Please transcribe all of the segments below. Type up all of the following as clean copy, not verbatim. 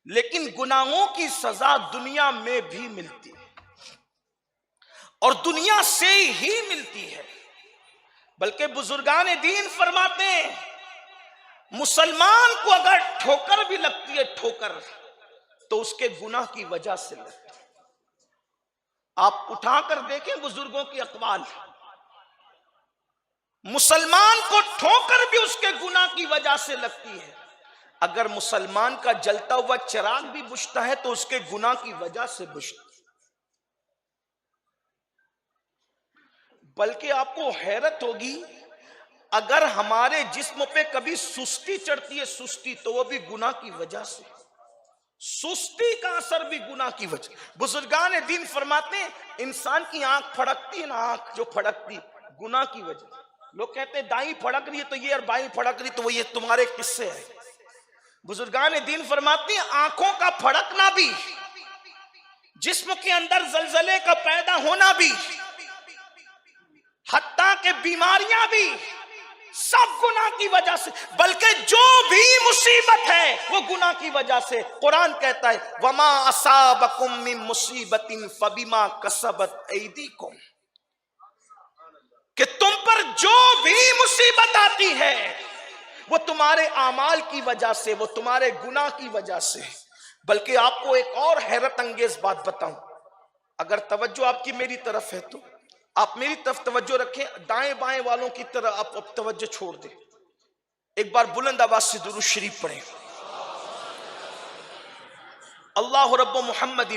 لیکن گناہوں کی سزا دنیا میں بھی ملتی ہے اور دنیا سے ہی ملتی ہے. بلکہ بزرگان دین فرماتے ہیں مسلمان کو اگر ٹھوکر بھی لگتی ہے ٹھوکر تو اس کے گناہ کی وجہ سے لگتی ہے. آپ اٹھا کر دیکھیں بزرگوں کی اقوال. مسلمان کو ٹھوکر بھی اس کے گناہ کی وجہ سے لگتی ہے. اگر مسلمان کا جلتا ہوا چراغ بھی بجھتا ہے تو اس کے گناہ کی وجہ سے بجھتا ہے. بلکہ آپ کو حیرت ہوگی اگر ہمارے جسم پہ کبھی سستی چڑھتی ہے سستی تو وہ بھی گناہ کی وجہ سے. سستی کا اثر بھی گناہ کی وجہ. بزرگان دین فرماتے ہیں انسان کی آنکھ پھڑکتی ہے نا آنکھ جو پھڑکتی گناہ کی وجہ. لوگ کہتے ہیں دائیں پھڑک رہی ہے تو یہ اور بائیں پھڑک رہی تو وہ یہ تمہارے قصے ہیں. بزرگان دین فرماتے ہیں آنکھوں کا پھڑکنا بھی جسم کے اندر زلزلے کا پیدا ہونا بھی حتیٰ کہ بیماریاں بھی سب گناہ کی وجہ سے. بلکہ جو بھی مصیبت ہے وہ گناہ کی وجہ سے. قرآن کہتا ہے وَمَا أَصَابَكُم مِّن مُّصِيبَةٍ فَبِمَا كَسَبَتْ أَيْدِيكُمْ کہ تم پر جو بھی مصیبت آتی ہے وہ تمہارے اعمال کی وجہ سے وہ تمہارے گناہ کی وجہ سے. بلکہ آپ کو ایک اور حیرت انگیز بات بتاؤں. اگر توجہ آپ کی میری طرف ہے تو آپ میری طرف توجہ رکھیں. دائیں بائیں والوں کی طرح آپ توجہ چھوڑ دیں. ایک بار بلند آواز سے درود شریف پڑھیں. اللہ رب محمد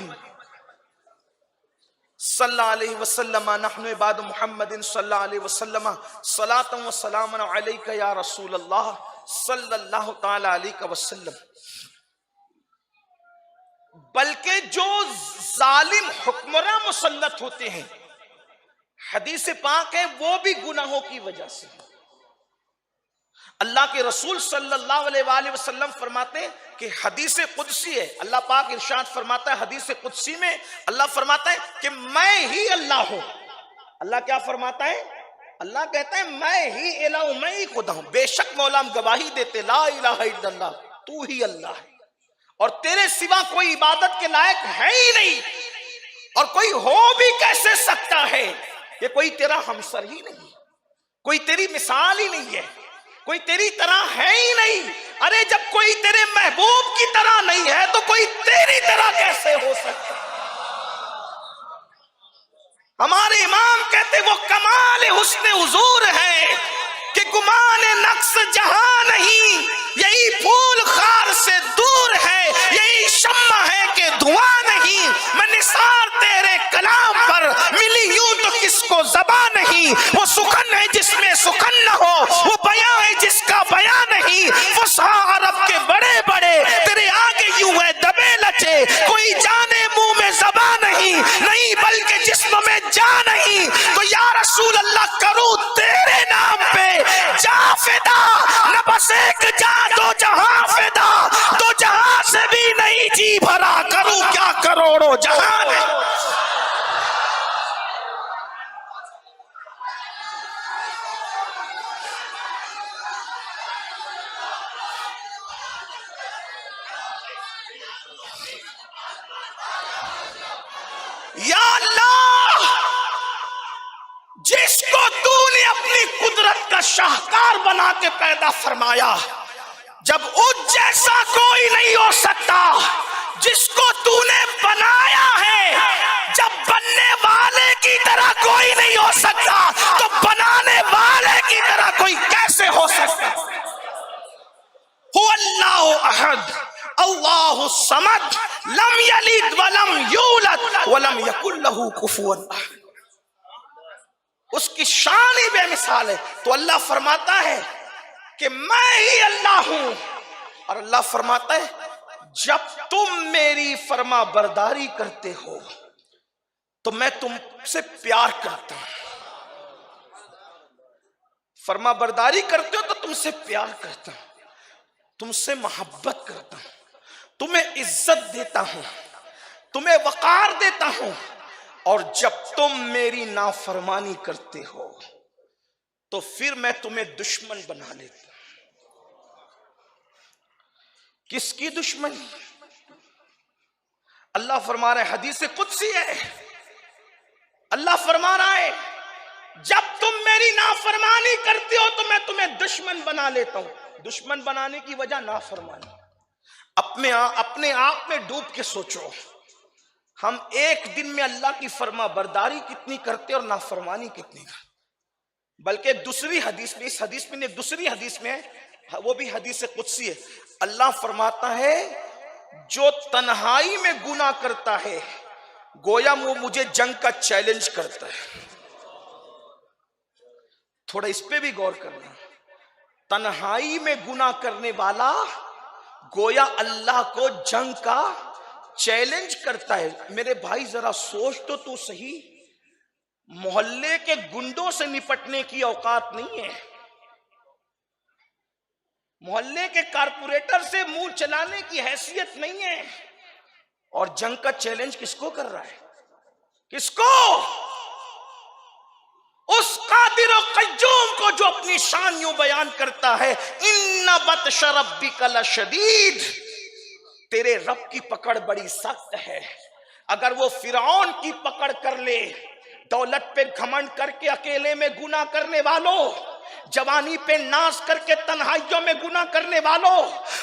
صلی اللہ علیہ وسلم نحن عباد محمد صلی اللہ علیہ وسلم صلاۃ و سلام علیک یا رسول اللہ صلی اللہ تعالی علیہ وسلم. بلکہ جو ظالم حکمراں مسلط ہوتے ہیں حدیث پاک ہے وہ بھی گناہوں کی وجہ سے. اللہ کے رسول صلی اللہ علیہ وآلہ وسلم فرماتے ہیں کہ حدیث قدسی ہے. اللہ پاک ارشاد فرماتا ہے حدیث قدسی میں اللہ فرماتا ہے کہ میں ہی اللہ ہوں. اللہ کیا فرماتا ہے؟ اللہ کہتا ہے میں ہی الہ ہوں میں ہی خدا ہوں. بے شک مولا ہم گواہی دیتے لا الہ الا اللہ تو ہی اللہ ہے اور تیرے سوا کوئی عبادت کے لائق ہے ہی نہیں اور کوئی ہو بھی کیسے سکتا ہے کہ کوئی تیرا ہمسر ہی نہیں کوئی تیری مثال ہی نہیں ہے کوئی تیری طرح ہے ہی نہیں. ارے جب کوئی تیرے محبوب کی طرح نہیں ہے تو کوئی تیری طرح کیسے ہو سکتا. ہمارے امام کہتے وہ کمال حسن حضور ہے کہ گمان نقص جہاں نہیں یہی پھول خار سے دور ہے یہی شمع ہے کہ دھواں نہیں. میں نثار تیرے کلام پر ملی یوں تو کس کو زبان نہیں. وہ سخن ہے جس میں سخن نہ ہو وہ بیاں ہے جس کا بیاں نہیں. فصحاء عرب کے بڑے بڑے تیرے آگے یوں ہے دبے لچے کوئی جانے منہ میں زبان نہیں بلکہ جسم میں جا نہیں. تو یا رسول اللہ کروں تیرے نام پہ جا فدا نہ بس ایک جا دو جہاں فدا دو جہاں سے بھی نہیں جی بھرا کروں کیا کروڑوں جہاں ہے. یا اللہ جس کو تو نے اپنی قدرت کا شاہکار بنا کے پیدا فرمایا جب اس جیسا کوئی نہیں ہو سکتا جس کو تو نے بنایا ہے جب بننے والے کی طرح کوئی نہیں ہو سکتا تو بنانے والے کی طرح کوئی کیسے ہو سکتا. هو اللہ احد اللہ الصمد لم یلد ولم یولد ولم یکن له کفوا احد. اس کی شان ہی بے مثال ہے. تو اللہ فرماتا ہے کہ میں ہی اللہ ہوں اور اللہ فرماتا ہے جب تم میری فرما برداری کرتے ہو تو میں تم سے پیار کرتا ہوں. فرما برداری کرتے ہو تو تم سے پیار کرتا ہوں تم سے محبت کرتا ہوں تمہیں عزت دیتا ہوں تمہیں وقار دیتا ہوں. اور جب تم میری نافرمانی کرتے ہو تو پھر میں تمہیں دشمن بنا لیتا ہوں. کس کی دشمنی؟ اللہ فرما رہا ہے، حدیث قدسی ہے، اللہ فرما رہا ہے جب تم میری نافرمانی کرتے ہو تو میں تمہیں دشمن بنا لیتا ہوں۔ دشمن بنانے کی وجہ نافرمانی۔ اپنے آپ میں ڈوب کے سوچو، ہم ایک دن میں اللہ کی فرما برداری کتنی کرتے اور نافرمانی کتنی کرتے۔ بلکہ دوسری حدیث میں، اس حدیث میں نہیں، دوسری حدیث میں وہ بھی حدیث قدسی ہے، اللہ فرماتا ہے جو تنہائی میں گناہ کرتا ہے گویا وہ مجھے جنگ کا چیلنج کرتا ہے۔ تھوڑا اس پہ بھی غور کرنا، تنہائی میں گناہ کرنے والا گویا اللہ کو جنگ کا چیلنج کرتا ہے۔ میرے بھائی ذرا سوچ تو صحیح، محلے کے گنڈوں سے نپٹنے کی اوقات نہیں ہے، محلے کے کارپوریٹر سے منہ چلانے کی حیثیت نہیں ہے، اور جنگ کا چیلنج کس کو کر رہا ہے؟ کس کو؟ اس قادر و قیوم کو جو اپنی شان یوں بیان کرتا ہے، ان بطش ربک لشدید، تیرے رب کی پکڑ بڑی سخت ہے۔ اگر وہ فرعون کی پکڑ کر لے، دولت پہ گھمنڈ کر کے اکیلے میں گناہ کرنے والوں، جوانی پہ ناز کر کے تنہائیوں میں گناہ کرنے والوں،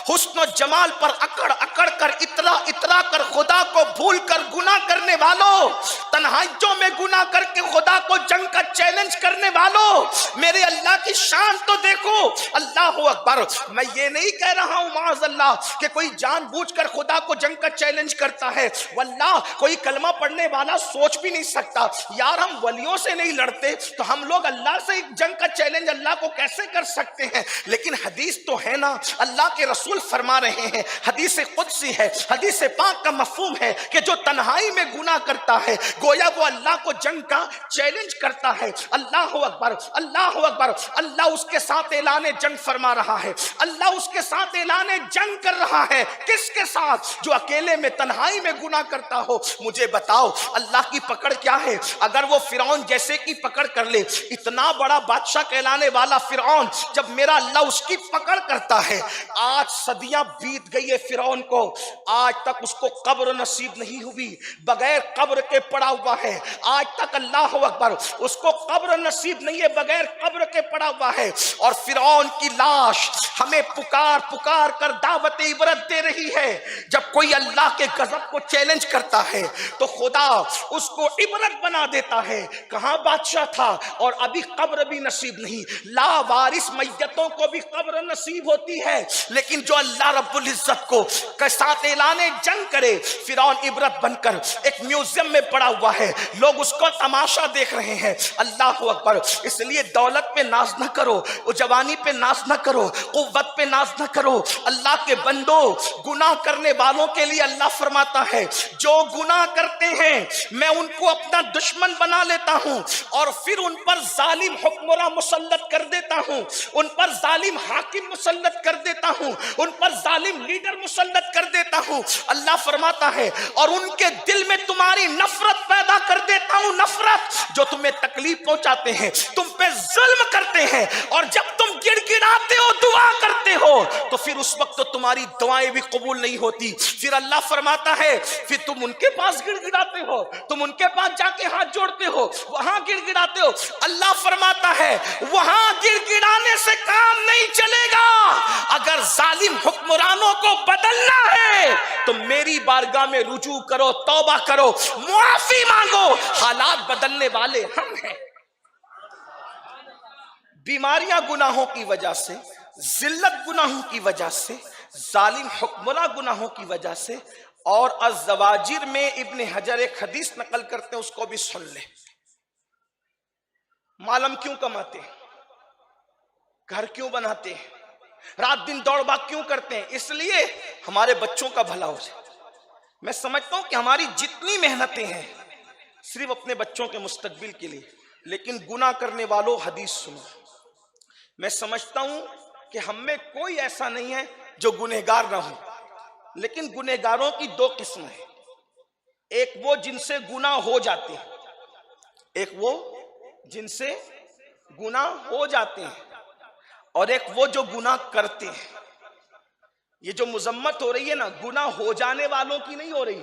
حسن و جمال پر اکڑ اکڑ کر اترا کر خدا کو بھول کر گناہ کرنے والوں، تنہائیوں میں گناہ کر کے خدا کو جنگ کا چیلنج کرنے والوں، میرے اللہ کی شان تو دیکھو۔ اللہ اکبر۔ میں یہ نہیں کہہ رہا ہوں معاذ اللہ کہ کوئی جان بوجھ کر خدا کو جنگ کا چیلنج کرتا ہے، واللہ کوئی کلمہ پڑھنے والا سوچ بھی نہیں سکتا یار ہم ولیوں سے نہیں لڑتے تو ہم لوگ اللہ سے جنگ کا چیلنج اللہ کو کیسے کر سکتے ہیں؟ لیکن حدیث تو ہے نا، اللہ کے رسول فرما رہے ہیں، حدیث قدسی ہے، حدیث پاک کا مفہوم ہے کہ جو تنہائی میں گناہ کرتا ہے گویا وہ اللہ کو جنگ کا چیلنج کرتا ہے۔ اللہ اکبر، اللہ اکبر۔ اللہ اس کے ساتھ اعلان جنگ فرما رہا ہے، اللہ اس کے ساتھ اعلان جنگ کر رہا ہے۔ کس کے ساتھ؟ جو اکیلے میں تنہائی میں گناہ کرتا ہو۔ مجھے بتاؤ اللہ کی پکڑ کیا ہے؟ اگر وہ فرعون جیسے کی پکڑ کر لے، اتنا بڑا بادشاہ کہلانے والا فرعون، جب میرا اللہ اس کی پکڑ کرتا ہے، آج صدیاں بیت گئی ہے فرعون کو، آج تک اس کو قبر نصیب نہیں ہوئی، بغیر قبر کے پڑا ہوا ہے، آج تک اللہ اکبر اس کو قبر نصیب نہیں ہے، بغیر قبر کے پڑا ہوا ہے، اور فرعون کی لاش ہمیں پکار پکار کر دعوت عبرت دے رہی ہے۔ جب کوئی اللہ کے غضب کو چیلنج کرتا ہے تو خدا اس کو عبرت بنا دیتا ہے۔ کہاں بادشاہ تھا اور ابھی قبر بھی نصیب نہیں، لا وارث میتوں کو بھی قبر نصیب ہوتی ہے، لیکن جو اللہ رب العزت کو کے ساتھ اعلان جنگ کرے، فرعون عبرت بن کر ایک میوزیم میں پڑا ہوا ہے، لوگ اس کو تماشا دیکھ رہے ہیں۔ اللہ اکبر۔ اس لیے دولت پہ ناز نہ کرو، جوانی پہ ناز نہ کرو، قوت پہ ناز نہ کرو۔ اللہ کے بندو، گناہ کرنے والوں کے لیے اللہ فرماتا ہے جو گناہ کرتے ہیں میں ان کو اپنا دشمن بنا لیتا ہوں، اور پھر ان پر ظالم حکمراں مسلط کر دیتا ہوں، ان پر ظالم حاکم مسلط کر دیتا ہوں، ان پر ظالم لیڈر مسلط کر دیتا ہوں۔ اللہ فرماتا ہے اور ان کے دل میں تمہاری نفرت پیدا کر دیتا ہوں، نفرت جو تمہیں تکلیف پہنچاتے ہیں، تم پہ ظلم کرتے ہیں، اور جب تم گڑ گڑاتے ہو، دعا کرتے ہو، تو پھر اس وقت تو تمہاری دعائیں بھی قبول نہیں ہوتی۔ پھر اللہ فرماتا ہے پھر تم ان کے پاس گڑ گڑاتے ہو، تم ان کے پاس جا کے ہاتھ جوڑتے ہو، وہاں گڑ گڑاتے ہو۔ اللہ فرماتا ہے وہاں گڑ گڑانے سے کام نہیں چلے گا، اگر ظالم حکمرانوں کو بدلنا ہے تو میری بارگاہ میں رجوع کرو، توبہ کرو، معافی مانگو، حالات بدلنے والے ہم ہیں۔ بیماریاں گناہوں کی وجہ سے، ذلت گناہوں کی وجہ سے، ظالم حکمراں گناہوں کی وجہ سے، اور الزواجر میں ابن حجر ایک حدیث نقل کرتے ہیں، اس کو بھی سن لیں۔ معلوم کیوں کماتے ہیں؟ گھر کیوں بناتے ہیں؟ رات دن دوڑ بھاگ کیوں کرتے ہیں؟ اس لیے ہمارے بچوں کا بھلا ہو جائے۔ میں سمجھتا ہوں کہ ہماری جتنی محنتیں ہیں صرف اپنے بچوں کے مستقبل کے لیے، لیکن گناہ کرنے والوں حدیث سنو۔ میں سمجھتا ہوں کہ ہم میں کوئی ایسا نہیں ہے جو گنہگار نہ ہو، لیکن گنہگاروں کی دو قسمیں ہیں، ایک وہ جن سے گناہ ہو جاتے ہیں، ایک وہ جن سے گناہ ہو جاتے ہیں، اور ایک وہ جو گناہ کرتے ہیں۔ یہ جو مذمت ہو رہی ہے نا، گناہ ہو جانے والوں کی نہیں ہو رہی،